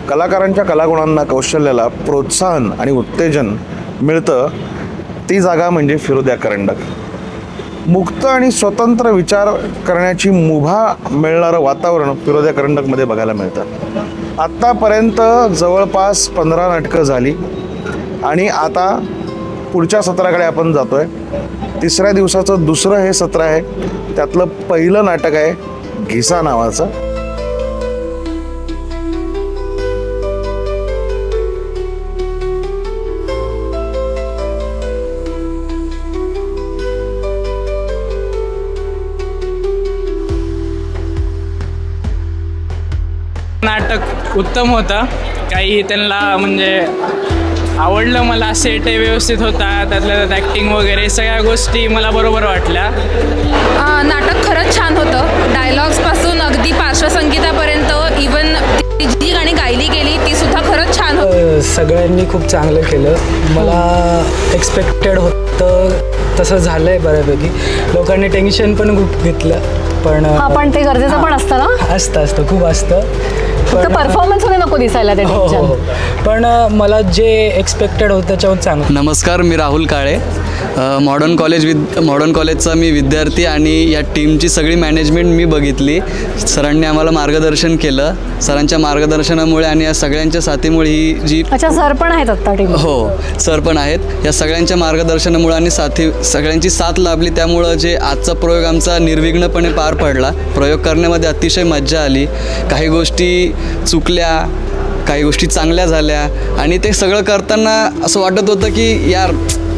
कलाकारांच्या कलागुणांना कौशल्याला प्रोत्साहन आणि उत्तेजन मिळतं ती जागा म्हणजे फिरोद्या करंडक. मुक्त आणि स्वतंत्र विचार करण्याची मुभा मिळणारं वातावरण फिरोद्या करंडकमध्ये बघायला मिळतं. आत्तापर्यंत जवळपास 15 नाटकं झाली आणि आता पुढच्या सत्राकडे आपण जातो आहे. तिसऱ्या दिवसाचं दुसरं हे सत्र आहे. त्यातलं पहिलं नाटक आहे घिसा नावाचं. नाटक उत्तम होतं. काही त्यांना म्हणजे आवडलं. मला सेट व्यवस्थित होता, त्यातल्या त्यात ॲक्टिंग वगैरे सगळ्या गोष्टी मला बरोबर वाटल्या. नाटक खरंच छान होतं. डायलॉग्सपासून अगदी पार्श्वसंगीतापर्यंत इवन जी गाणी गायली गेली ती सुद्धा खरंच छान होती. सगळ्यांनी खूप चांगलं केलं. मला एक्सपेक्टेड होतं तसं झालं आहे बऱ्यापैकी. लोकांनी टेन्शन पण खूप घेतलं पण ते गरजेचं पण असतं ना. असतं खूप असतं. फक्त परफॉर्मन्समध्ये नको दिसायला ते टेन्शन. पण मला जे एक्सपेक्टेड होतं त्याच्यावर चांगलं. नमस्कार, मी राहुल काळे. मॉडर्न कॉलेजचा मी विद्यार्थी आणि या टीमची सगळी मॅनेजमेंट मी बघितली. सरांनी आम्हाला मार्गदर्शन केलं. सरांच्या मार्गदर्शनामुळे आणि या सगळ्यांच्या साथीमुळे ही जी सर पण आहेत आत्ता टीम. हो, सर पण आहेत. या सगळ्यांच्या मार्गदर्शनामुळे आणि सगळ्यांची साथ लाभली. त्यामुळं जे आजचा प्रयोग आमचा निर्विघ्नपणे पार पडला. प्रयोग करण्यामध्ये अतिशय मज्जा आली. काही गोष्टी चुकल्या, काही गोष्टी चांगल्या झाल्या आणि ते सगळं करताना असं वाटत होतं की यार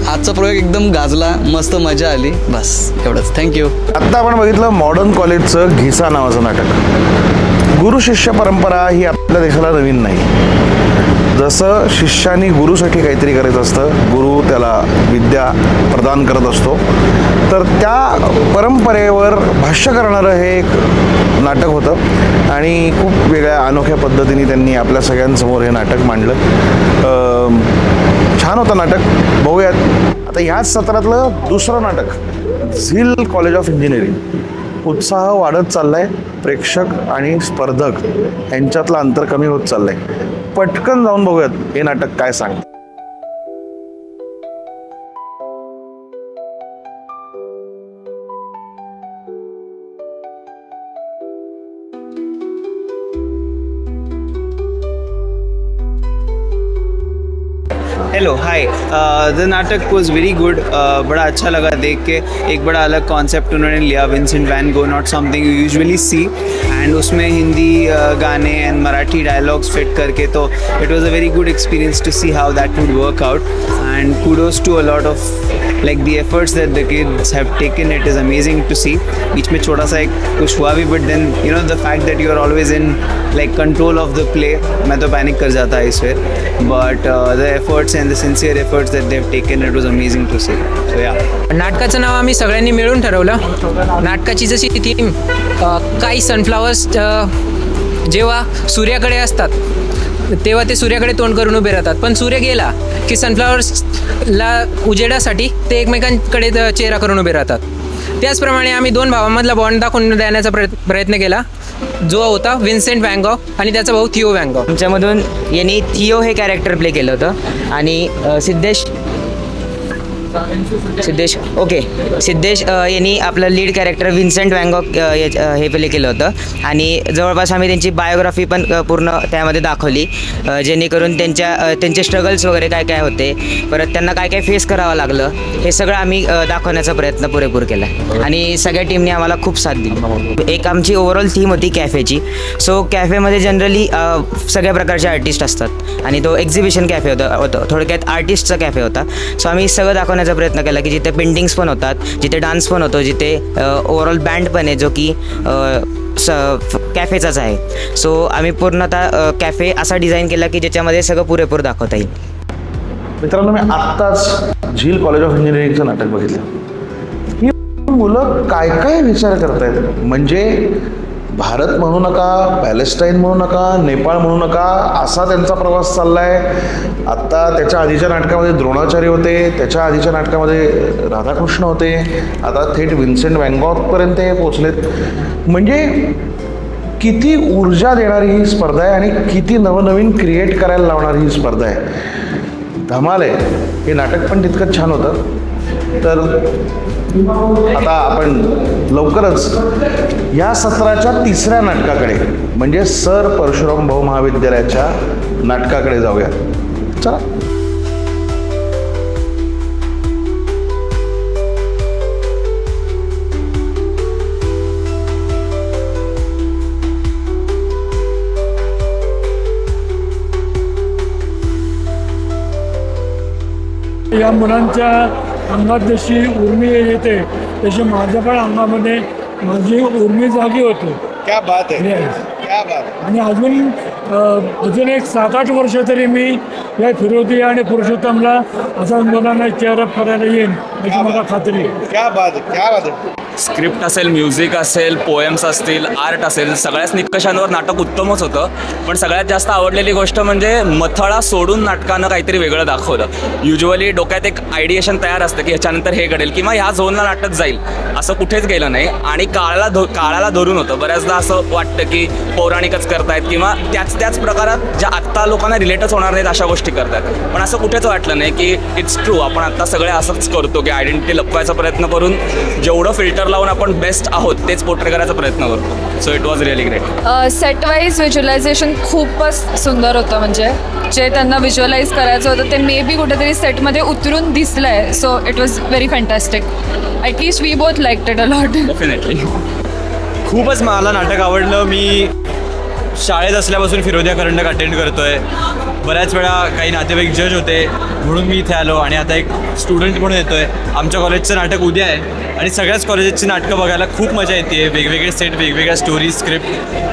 आजचा प्रयोग एकदम गाजला, मस्त मजा आली. बस एवढंच. थँक्यू. आत्ता आपण बघितलं मॉडर्न कॉलेजचं घिसा नावाचं नाटक. गुरु शिष्य परंपरा ही आपल्या देशाला नवीन नाही. जसं शिष्याने गुरुसाठी काहीतरी करायचं असतं, गुरु त्याला विद्या प्रदान करत असतो, तर त्या परंपरेवर भाष्य करणारं हे एक नाटक होतं आणि खूप वेगळ्या अनोख्या पद्धतीने त्यांनी आपल्या सगळ्यांसमोर हे नाटक मांडलं. छान होतं नाटक. बघूयात आता ह्याच सत्रातलं दुसरं नाटक झील कॉलेज ऑफ इंजिनिअरिंग. उत्साह वाढत चाललाय. प्रेक्षक आणि स्पर्धक यांच्यातलं अंतर कमी होत चाललंय. पटकन जाऊन बघूयात हे नाटक काय सांगतं. Hello hi. द नाटक वॉज वेरी गुड. बड़ा अच्छा लगा देख के. एक बड़ा अलग कॉन्सेप्ट उन्होंने लिया. Vincent van Gogh, not something you usually see. And उसमें हिंदी गाने एंड मराठी डायलॉग्स फिट करके, तो it was a very good experience to see how that would work out. And kudos to a lot of like the efforts that the kids have taken. It is amazing to see. Beach में छोटा सा एक कुछ हुआ भी, but then you know the fact that you are always in like control of the play. मैं तो panic कर जाता है इस पर. But the efforts and the sincere efforts that they have taken, it was amazing to see. So yeah. नाटकाचं नाव आम्ही सगळ्यांनी मिळून ठरवलं. नाटकाची जशी थीम, काही सनफ्लावर्स जेव्हा सूर्याकडे असतात तेव्हा ते सूर्याकडे तोंड करून उभे राहतात, पण सूर्य गेला की सनफ्लावर्सला उजेडासाठी ते एकमेकांकडे चेहरा करून उभे राहतात. त्याचप्रमाणे आम्ही दोन भावांमधला बॉन्ड दाखवून देण्याचा प्रयत्न केला, जो होता विन्सेंट वॅन गॉग आणि त्याचा भाऊ थियो वॅन गॉग. आमच्यामधून यांनी थियो हे कॅरेक्टर प्ले केलं होतं आणि सिद्धेश यांनी आपलं lead character Vincent van Gogh हे प्ले केलं होतं आणि जवळपास आम्ही त्यांची बायोग्राफी पण पूर्ण त्यामध्ये दाखवली, जेणेकरून त्यांचे स्ट्रगल्स वगैरे काय काय होते, परत त्यांना काय काय फेस करावं लागलं, हे सगळं आम्ही दाखवण्याचा प्रयत्न पुरेपूर केला आणि सगळ्या टीमने आम्हाला खूप साथ दिली. एक आमची ओव्हरऑल थीम होती कॅफेची. सो कॅफेमध्ये जनरली सगळ्या प्रकारचे आर्टिस्ट असतात आणि तो एक्झिबिशन कॅफे होता, थोडक्यात आर्टिस्टचा कॅफे होता. सो आम्ही सगळं दाखवण्याचा प्रयत्न केला की जिथे पेंटिंग्स पण होतात, जिथे डान्स पण होतो, जिथे ओव्हरऑल बँड पण आहे जो की कॅफेचाच आहे. सो आम्ही पूर्णतः कॅफे असा डिझाईन केला की ज्याच्यामध्ये सगळं पुरेपूर दाखवता येईल. मित्रांनो, मी आत्ताच झील कॉलेज ऑफ इंजिनिअरिंगचं नाटक बघितलं. ही मुलं काय काय विचार करतायत. म्हणजे भारत म्हणू नका, पॅलेस्टाईन म्हणू नका, नेपाळ म्हणू नका, असा त्यांचा प्रवास चाललाय. आत्ता त्याच्या आधीच्या नाटकामध्ये द्रोणाचार्य होते, त्याच्या आधीच्या नाटकामध्ये राधाकृष्ण होते, आता थेट विन्सेंट वॅन गॉगपर्यंत पोचलेत. म्हणजे किती ऊर्जा देणारी ही स्पर्धा आहे आणि किती नवनवीन क्रिएट करायला लावणारी ही स्पर्धा आहे. धमाल आहे. हे नाटक पण तितकंच छान होतं. तर आता आपण लवकरच या सत्राच्या तिसऱ्या नाटकाकडे म्हणजे सर परशुराम भाऊ महाविद्यालयाच्या नाटकाकडे जाऊया. चला. या मुलांच्या अंगात जशी उर्मी येते तशी माझ्या पण अंगामध्ये माझी उर्मी जागी होते. क्या बात आहे. Yes. क्या बात. आणि अजून एक 7-8 वर्ष तरी मी या फिरोदी आणि पुरुषोत्तमला असाच मुलांना चेअरअप करायला येईन याची मला खात्री आहे. क्या बात आहे. क्या बात आहे. स्क्रिप्ट असेल, म्युझिक असेल, पोएम्स असतील, आर्ट असेल, सगळ्याच निकषांवर नाटक उत्तमच होतं. पण सगळ्यात जास्त आवडलेली गोष्ट म्हणजे मथळा सोडून नाटकानं काहीतरी वेगळं दाखवलं. युज्युअली डोक्यात एक आयडिएशन तयार असतं की ह्याच्यानंतर हे घडेल किंवा ह्या झोनला नाटक जाईल, असं कुठेच गेलं नाही. आणि काळाला धरून होतं. बऱ्याचदा असं वाटतं की पौराणिकच करतायत किंवा त्याच प्रकारात ज्या आत्ता लोकांना रिलेटच होणार नाहीत अशा गोष्टी करतात. पण असं कुठेच वाटलं नाही की इट्स ट्रू, आपण आत्ता सगळे असंच करतो की आयडेंटिटी लपवायचा प्रयत्न करून जेवढं फिल्टर लावून आपण बेस्ट आहोत तेच पोर्ट्रे करायचा प्रयत्न करतो. So it was really great. Set wise visualisation खूपच सुंदर होतं. म्हणजे जे त्यांना व्हिज्युअलाइज करायचं होतं ते मे बी कुठेतरी सेटमध्ये उतरून दिसलं आहे. So it was very fantastic. At least we both liked it a lot. Definitely. खूपच मला नाटक आवडलं. मी शाळेत असल्यापासून फिरोदिया करंडक अटेंड करतो आहे. बऱ्याच वेळा काही नातेवाईक जज होते म्हणून मी इथे आलो आणि आता एक स्टुडंट म्हणून येतो आहे. आमच्या कॉलेजचं नाटक उद्या आहे आणि सगळ्याच कॉलेजेसची नाटकं बघायला खूप मजा येते. वेगवेगळे सेट, वेगवेगळ्या स्टोरी, स्क्रिप्ट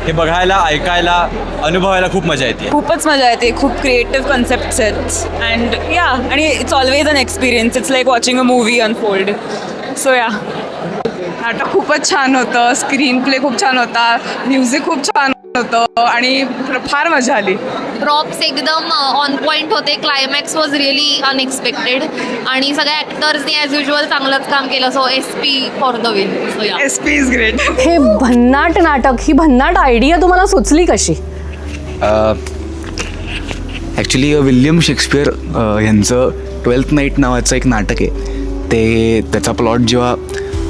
हे बघायला, ऐकायला, अनुभवायला खूप मजा येते. खूपच मजा येते. खूप क्रिएटिव्ह कन्सेप्ट्स आहेत अँड या आणि it's always an experience. It's like watching a movie unfold. So या नाटक खूपच छान होतं. स्क्रीन प्ले खूप छान होता. म्युझिक खूप छान होतं आणि फार मजा आली. प्रॉप्स एकदम ऑन पॉईंट होते. क्लायमॅक्स वॉज रिअली अनएक्सपेक्टेड आणि सगळ्या ॲक्टर्सनी ॲज युजल चांगलंच काम केलं. So SP for the win. So या SP इज ग्रेट. हे भन्नाट नाटक, ही भन्नाट आयडिया तुम्हाला सुचली कशी? ॲक्च्युली विल्यम शेक्सपियर यांचं 12th नाईट नावाचं एक नाटक आहे. ते त्याचा प्लॉट जेव्हा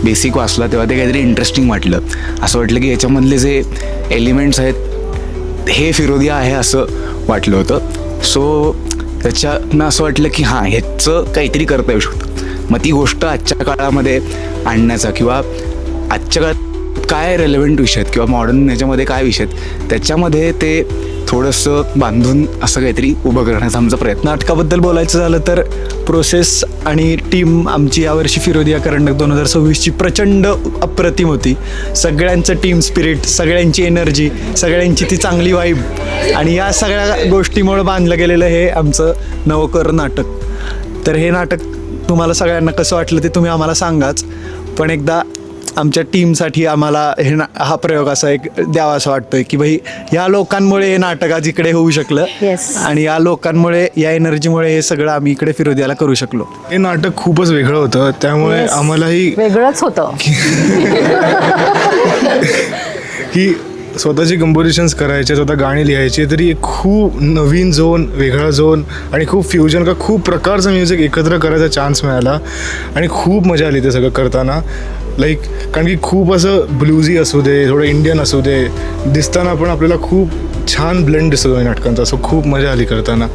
बेसिक वाचला तेव्हा ते काहीतरी इंटरेस्टिंग वाटलं. असं वाटलं की याच्यामधले जे एलिमेंट्स आहेत हे फिरोदिया आहे असं वाटलं होतं. सो त्याच्यानं असं वाटलं की हां, ह्याचं काहीतरी करता येऊ शकतं. मग ती गोष्ट आजच्या काळामध्ये आणण्याचा किंवा आजच्या काळात काय रेलेव्हंट विषय आहेत किंवा मॉडर्न ह्याच्यामध्ये काय विषय आहेत त्याच्यामध्ये ते थोडंसं बांधून असं काहीतरी उभं करण्याचा आमचा प्रयत्न. नाटकाबद्दल बोलायचं झालं तर प्रोसेस आणि टीम आमची यावर्षी फिरोदिया करंडक 2026ची प्रचंड अप्रतिम होती. सगळ्यांचं टीम स्पिरिट, सगळ्यांची एनर्जी, सगळ्यांची ती चांगली वाईब आणि या सगळ्या गोष्टीमुळे बांधलं गेलेलं हे आमचं नवकर नाटक. तर हे नाटक तुम्हाला सगळ्यांना कसं वाटलं ते तुम्ही आम्हाला सांगाच. पण एकदा आमच्या टीमसाठी आम्हाला हा प्रयोग असा एक द्यावा असं वाटतोय की भाई या लोकांमुळे हे नाटक आज इकडे होऊ शकलं. आणि या लोकांमुळे, या एनर्जीमुळे हे सगळं आम्ही इकडे फिरोदियाला करू शकलो. हे नाटक खूपच वेगळं होतं त्यामुळे आम्हालाही वेगळंच होतं की स्वतःची कंपोजिशन्स करायचे, स्वतः गाणी लिहायची, तरी एक खूप नवीन झोन, वेगळा झोन आणि खूप फ्युजन का खूप प्रकारचं म्युझिक एकत्र करायचा चान्स मिळाला आणि खूप मजा आली ते सगळं करताना. लाईक कारण की खूप असं ब्लूझी असू दे, थोडं इंडियन असू दे, दिसताना पण आपल्याला खूप छान ब्लेंड दिसतो नाटकांचा. असं खूप मजा आली करताना.